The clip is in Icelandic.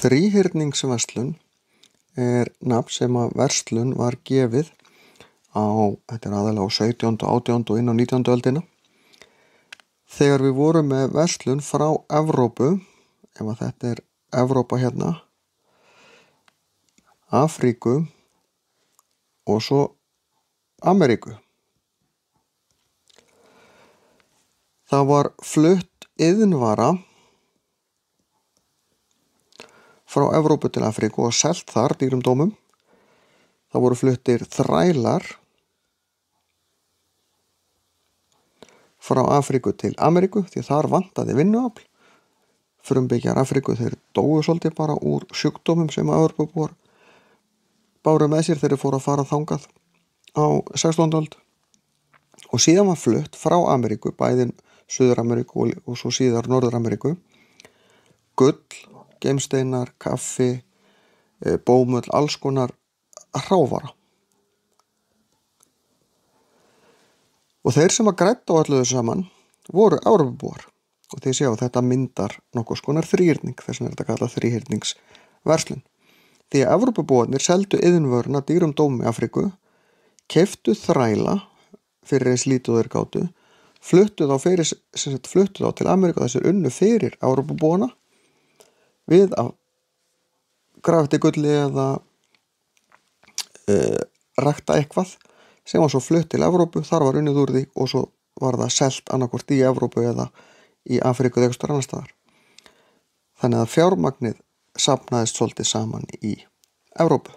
Þríhyrningsverslun nafn sem að verslun var gefið á, þetta aðalega á 17. og 18. og inn á 19. öldina. Þegar við vorum með verslun frá Evrópu, ef að þetta Evrópa hérna, Afríku og svo Ameríku. Það var flutt iðnvara frá Evrópu til Afríku og selt þar dýrum dómum. Það voru fluttir þrælar frá Afríku til Ameríku því þar vantaði vinnuafl. Frumbyggjar Afríku þeir dóu svolítið bara úr sjúkdómum sem Evrópubúar báru með sér þegar þeir fóru að fara þangað á 16. öld. Og síðan var flutt frá Ameríku, bæði Suður-Ameríku og svo síðar Norður-Ameríku, gull, geimsteinar, kaffi, bómull, alls konar hrávara. Og þeir sem að græddu á öllu þessu saman voru Evrópubúar. Og þið séu að þetta myndar nokkurs konar þríhyrning, þess vegna þetta kallað þríhyrningsverslun. Því að Evrópubúarnir seldu iðnvöruna dýrum dómum í Afríku, keyptu þræla fyrir eins lítið þeir gátu, fluttu þá til Ameríku þessir unnu fyrir Evrópubúana við að grafa eftir gulli eða rækta eitthvað sem var svo flutt til Evrópu, þar var unnið úr því og svo var það selt annarkvort í Evrópu eða í Afríku eða eitthvað annar staðar. Þannig að fjármagnið safnaðist svolítið saman í Evrópu.